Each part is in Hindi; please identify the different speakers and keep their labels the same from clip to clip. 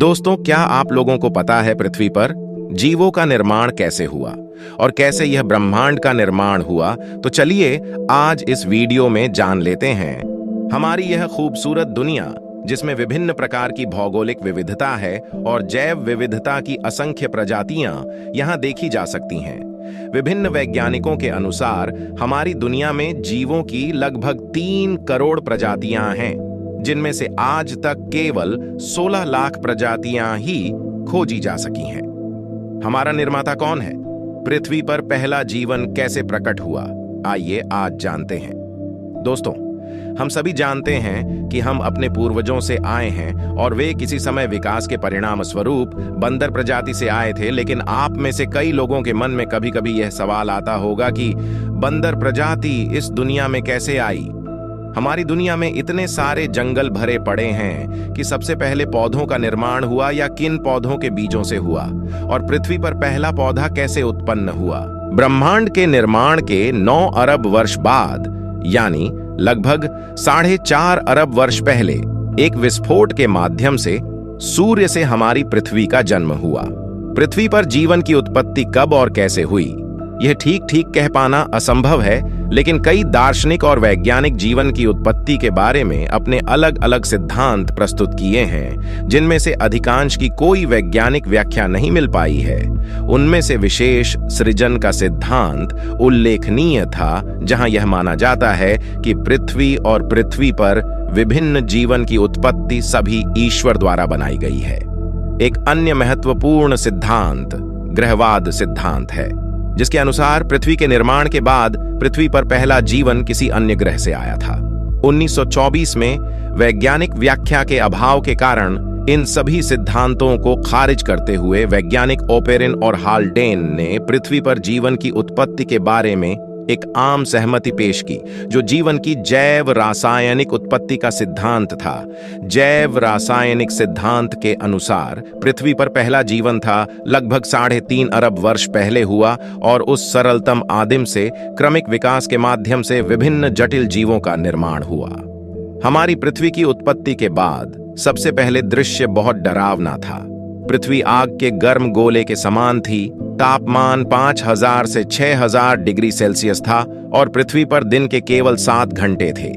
Speaker 1: दोस्तों, क्या आप लोगों को पता है पृथ्वी पर जीवों का निर्माण कैसे हुआ और कैसे यह ब्रह्मांड का निर्माण हुआ? तो चलिए आज इस वीडियो में जान लेते हैं। हमारी यह खूबसूरत दुनिया, जिसमें विभिन्न प्रकार की भौगोलिक विविधता है और जैव विविधता की असंख्य प्रजातियां यहां देखी जा सकती हैं। विभिन्न वैज्ञानिकों के अनुसार हमारी दुनिया में जीवों की लगभग 3 करोड़ प्रजातियां हैं, जिनमें से आज तक केवल 16 लाख प्रजातियां ही खोजी जा सकी हैं। हमारा निर्माता कौन है? पृथ्वी पर पहला जीवन कैसे प्रकट हुआ? आइए आज जानते हैं। दोस्तों, हम सभी जानते हैं कि हम अपने पूर्वजों से आए हैं और वे किसी समय विकास के परिणाम स्वरूप बंदर प्रजाति से आए थे। लेकिन आप में से कई लोगों के मन में कभी कभी यह सवाल आता होगा कि बंदर प्रजाति इस दुनिया में कैसे आई? हमारी दुनिया में इतने सारे जंगल भरे पड़े हैं कि सबसे पहले पौधों का निर्माण हुआ या किन पौधों के बीजों से हुआ, और पृथ्वी पर पहला पौधा कैसे उत्पन्न हुआ? ब्रह्मांड के निर्माण के 9 अरब वर्ष बाद, यानी लगभग 4.5 अरब वर्ष पहले, एक विस्फोट के माध्यम से सूर्य से हमारी पृथ्वी का जन्म हुआ। पृथ्वी पर जीवन की उत्पत्ति कब और कैसे हुई, यह ठीक कह पाना असंभव है, लेकिन कई दार्शनिक और वैज्ञानिक जीवन की उत्पत्ति के बारे में अपने अलग अलग सिद्धांत प्रस्तुत किए हैं, जिनमें से अधिकांश की कोई वैज्ञानिक व्याख्या नहीं मिल पाई है। उनमें से विशेष सृजन का सिद्धांत उल्लेखनीय था, जहां यह माना जाता है कि पृथ्वी और पृथ्वी पर विभिन्न जीवन की उत्पत्ति सभी ईश्वर द्वारा बनाई गई है। एक अन्य महत्वपूर्ण सिद्धांत ग्रहवाद सिद्धांत है, जिसके अनुसार पृथ्वी के निर्माण के बाद पृथ्वी पर पहला जीवन किसी अन्य ग्रह से आया था। 1924 में वैज्ञानिक व्याख्या के अभाव के कारण इन सभी सिद्धांतों को खारिज करते हुए वैज्ञानिक ओपेरिन और हाल्डेन ने पृथ्वी पर जीवन की उत्पत्ति के बारे में एक आम सहमति पेश की, जो जीवन की जैव रासायनिक उत्पत्ति का सिद्धांत था। जैव रासायनिक सिद्धांत के अनुसार पृथ्वी पर पहला जीवन था लगभग 3.5 अरब वर्ष पहले हुआ, और उस सरलतम आदिम से क्रमिक विकास के माध्यम से विभिन्न जटिल जीवों का निर्माण हुआ। हमारी पृथ्वी की उत्पत्ति के बाद सबसे पहले दृश्य बहुत डरावना था। पृथ्वी आग के गर्म गोले के समान थी। तापमान 5000 से 6000 डिग्री सेल्सियस था और पृथ्वी पर दिन के केवल 7 घंटे थे।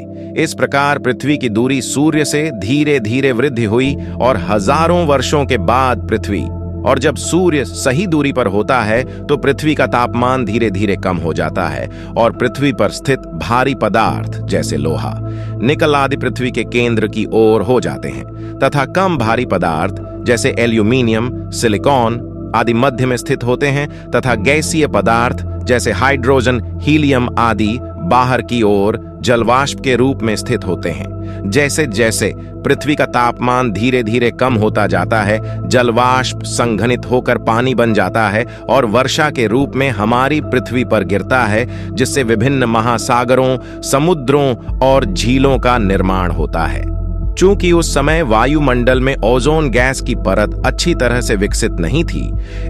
Speaker 1: इस प्रकार पृथ्वी की दूरी सूर्य से धीरे धीरे वृद्धि हुई और हजारों वर्षों के बाद पृथ्वी, और जब सूर्य सही दूरी पर होता है तो पृथ्वी का तापमान धीरे धीरे कम हो जाता है और पृथ्वी पर स्थित भारी पदार्थ जैसे लोहा, निकल आदि पृथ्वी के केंद्र की ओर हो जाते हैं, तथा कम भारी पदार्थ जैसे एल्यूमिनियम, सिलिकॉन आदि मध्य में स्थित होते हैं, तथा गैसीय पदार्थ जैसे हाइड्रोजन, हीलियम आदि बाहर की ओर जलवाष्प के रूप में स्थित होते हैं। जैसे जैसे पृथ्वी का तापमान धीरे धीरे कम होता जाता है, जलवाष्प संघनित होकर पानी बन जाता है और वर्षा के रूप में हमारी पृथ्वी पर गिरता है, जिससे विभिन्न महासागरों, समुद्रों और झीलों का निर्माण होता है। चूंकि उस समय वायुमंडल में ओजोन गैस की परत अच्छी तरह से विकसित नहीं थी,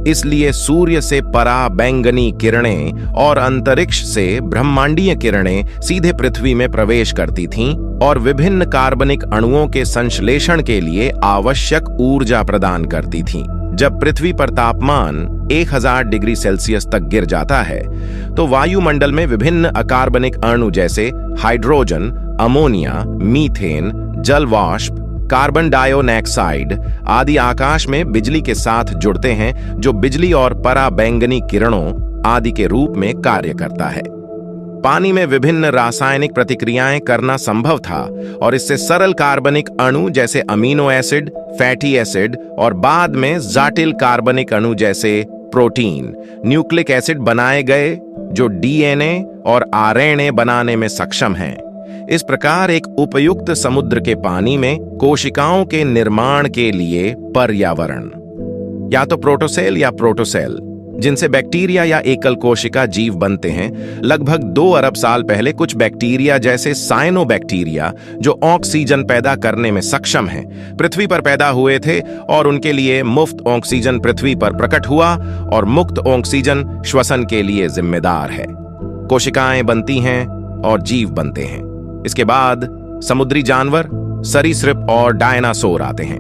Speaker 1: इसलिए सूर्य से पराबैंगनी किरणें और अंतरिक्ष से ब्रह्मांडीय किरणें सीधे पृथ्वी में प्रवेश करती थीं और विभिन्न कार्बनिक अणुओं के संश्लेषण के लिए आवश्यक ऊर्जा प्रदान करती थीं। जब पृथ्वी पर तापमान 1000 डिग्री सेल्सियस तक गिर जाता है, तो वायुमंडल में विभिन्न अकार्बनिक अणु जैसे हाइड्रोजन, अमोनिया, मीथेन, जलवाष्प, कार्बन डाइऑक्साइड आदि आकाश में बिजली के साथ जुड़ते हैं, जो बिजली और पराबैंगनी किरणों आदि के रूप में कार्य करता है। पानी में विभिन्न रासायनिक प्रतिक्रियाएं करना संभव था और इससे सरल कार्बनिक अणु जैसे अमीनो एसिड, फैटी एसिड और बाद में जटिल कार्बनिक अणु जैसे प्रोटीन, न्यूक्लिक एसिड बनाए गए, जो डीएनए और आरएनए बनाने में सक्षम हैं। इस प्रकार एक उपयुक्त समुद्र के पानी में कोशिकाओं के निर्माण के लिए पर्यावरण, या तो प्रोटोसेल या प्रोटोसेल, जिनसे बैक्टीरिया या एकल कोशिका जीव बनते हैं, लगभग 2 अरब साल पहले कुछ बैक्टीरिया जैसे साइनोबैक्टीरिया, जो ऑक्सीजन पैदा करने में सक्षम हैं, पृथ्वी पर पैदा हुए थे और उनके लिए मुफ्त ऑक्सीजन पृथ्वी पर प्रकट हुआ और मुक्त ऑक्सीजन श्वसन के लिए जिम्मेदार है। कोशिकाएं बनती हैं और जीव बनते हैं। इसके बाद समुद्री जानवर, सरीसृप और डायनासोर आते हैं।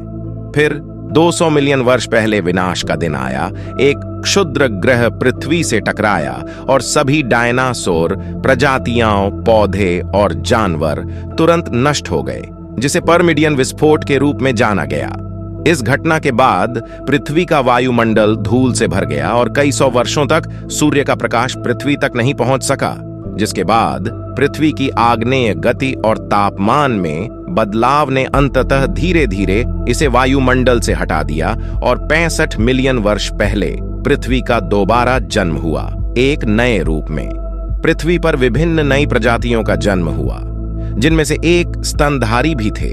Speaker 1: फिर 200 मिलियन वर्ष पहले विनाश का दिन आया। एक क्षुद्र ग्रह पृथ्वी से टकराया और सभी डायनासोर, प्रजातियां, पौधे और जानवर तुरंत नष्ट हो गए, जिसे परमिडियन विस्फोट के रूप में जाना गया। इस घटना के बाद पृथ्वी का वायुमंडल धूल से भर गया और कई सौ वर्षों तक सूर्य का प्रकाश पृथ्वी तक नहीं पहुंच सका, जिसके बाद पृथ्वी की आग्नेय गति और तापमान में बदलाव ने अंततः धीरे धीरे इसे वायुमंडल से हटा दिया और 65 मिलियन वर्ष पहले पृथ्वी का दोबारा जन्म हुआ, एक नए रूप में। पृथ्वी पर विभिन्न नई प्रजातियों का जन्म हुआ, जिनमें से एक स्तनधारी भी थे,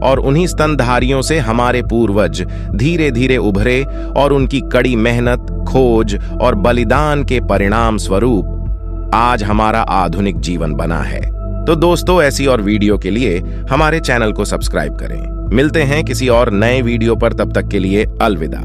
Speaker 1: और उन्हीं स्तनधारियों से हमारे पूर्वज धीरे धीरे उभरे और उनकी कड़ी मेहनत, खोज और बलिदान के परिणाम स्वरूप आज हमारा आधुनिक जीवन बना है। तो दोस्तों, ऐसी और वीडियो के लिए हमारे चैनल को सब्सक्राइब करें। मिलते हैं किसी और नए वीडियो पर, तब तक के लिए अलविदा।